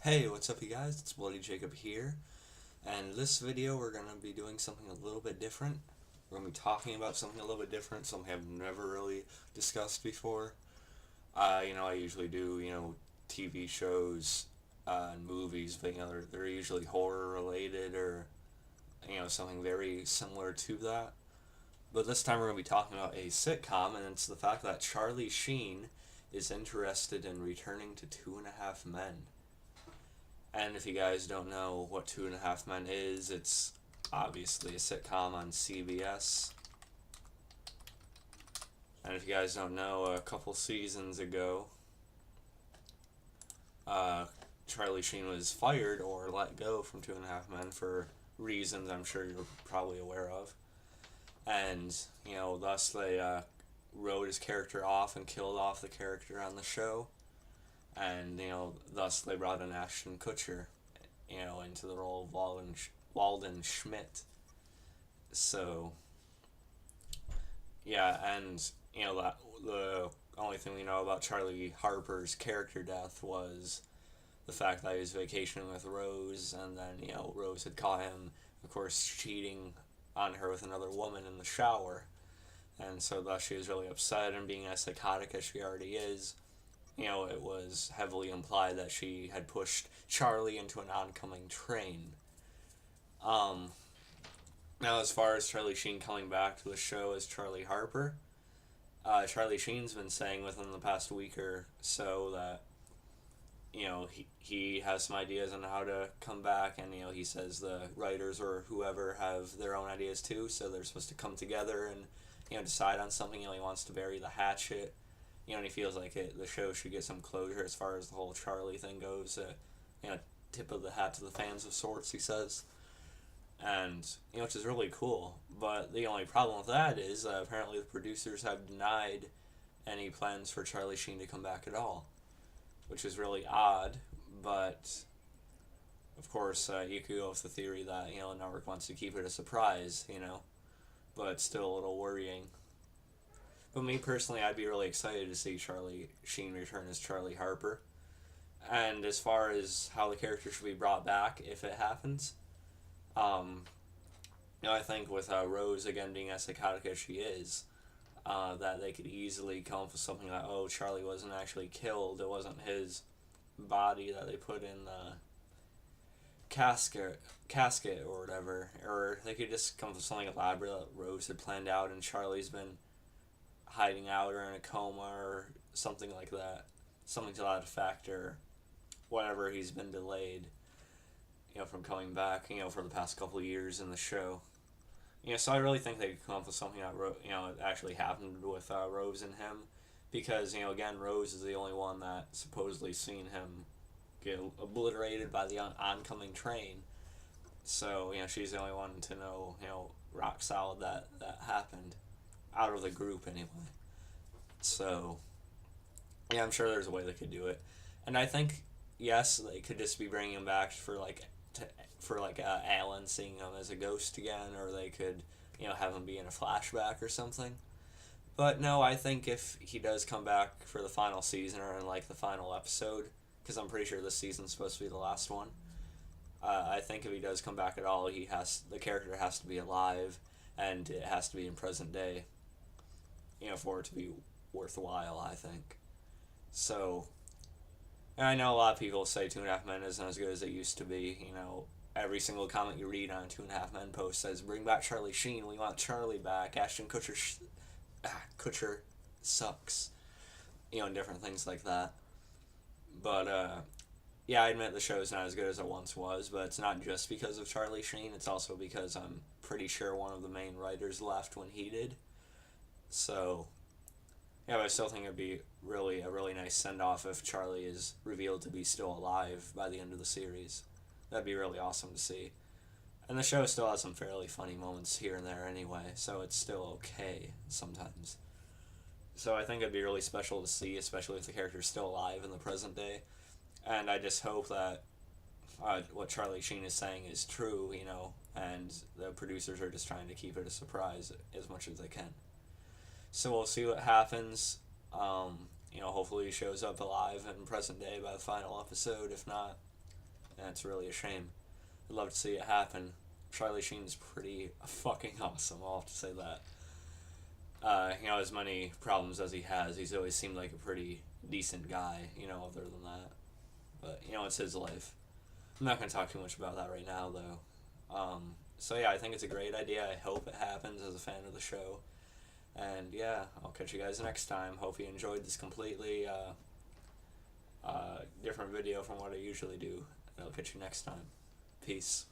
Hey, what's up you guys? It's Bloody Jacob here, and in this video we're going to be doing something a little bit different. We're going to be talking about something a little bit different, something I've never really discussed before. I usually do, TV shows and movies, but, they're usually horror related or, something very similar to that. But this time we're going to be talking about a sitcom, and it's the fact that Charlie Sheen is interested in returning to Two and a Half Men. And if you guys don't know what Two and a Half Men is, it's obviously a sitcom on CBS. And if you guys don't know, a couple seasons ago, Charlie Sheen was fired or let go from Two and a Half Men for reasons I'm sure you're probably aware of. And, thus they wrote his character off and killed off the character on the show. And, thus they brought in Ashton Kutcher, into the role of Walden Schmidt. So, yeah, and, that the only thing we know about Charlie Harper's character death was the fact that he was vacationing with Rose, and then, Rose had caught him, of course, cheating on her with another woman in the shower. And so thus she was really upset, and being as psychotic as she already is, it was heavily implied that she had pushed Charlie into an oncoming train. Now, as far as Charlie Sheen coming back to the show as Charlie Harper, Charlie Sheen's been saying within the past week or so that, he has some ideas on how to come back, and, he says the writers or whoever have their own ideas too, so they're supposed to come together and, decide on something. He wants to bury the hatchet. And he feels like the show should get some closure as far as the whole Charlie thing goes. Tip of the hat to the fans of sorts, he says. And, which is really cool. But the only problem with that is apparently the producers have denied any plans for Charlie Sheen to come back at all. Which is really odd, but of course you could go with the theory that, the network wants to keep it a surprise, but it's still a little worrying. But me personally, I'd be really excited to see Charlie Sheen return as Charlie Harper. And as far as how the character should be brought back if it happens, I think with Rose again being as psychotic as she is, that they could easily come up with something like, oh, Charlie wasn't actually killed. It wasn't his body that they put in the casket or whatever. Or they could just come up with something elaborate that Rose had planned out and Charlie's been hiding out or in a coma or something like that, something to that effect, or whatever, he's been delayed, from coming back, for the past couple of years in the show. So I really think they could come up with something that, actually happened with Rose and him, because, again, Rose is the only one that supposedly seen him get obliterated by the oncoming train. So, she's the only one to know, rock solid that happened. Out of the group, anyway. So, yeah, I'm sure there's a way they could do it. And I think, yes, they could just be bringing him back for, Alan seeing him as a ghost again, or they could, have him be in a flashback or something. But no, I think if he does come back for the final season or in, the final episode, because I'm pretty sure this season's supposed to be the last one, I think if he does come back at all, the character has to be alive, and it has to be in present day, for it to be worthwhile, I think. So, and I know a lot of people say Two and a Half Men isn't as good as it used to be. Every single comment you read on Two and a Half Men post says, bring back Charlie Sheen, we want Charlie back, Ashton Kutcher sucks. And different things like that. But, yeah, I admit the show's not as good as it once was, but it's not just because of Charlie Sheen, it's also because I'm pretty sure one of the main writers left when he did. So, yeah, but I still think it'd be a really nice send-off if Charlie is revealed to be still alive by the end of the series. That'd be really awesome to see. And the show still has some fairly funny moments here and there anyway, so it's still okay sometimes. So I think it'd be really special to see, especially if the character's still alive in the present day. And I just hope that what Charlie Sheen is saying is true, and the producers are just trying to keep it a surprise as much as they can. So we'll see what happens. Hopefully he shows up alive in present day by the final episode. If not, and it's really a shame. I'd love to see it happen. Charlie Sheen's pretty fucking awesome, I'll have to say that. As many problems as he has, he's always seemed like a pretty decent guy, other than that. But, it's his life. I'm not going to talk too much about that right now, though. So, yeah, I think it's a great idea. I hope it happens as a fan of the show. And, yeah, I'll catch you guys next time. Hope you enjoyed this completely different video from what I usually do. I'll catch you next time. Peace.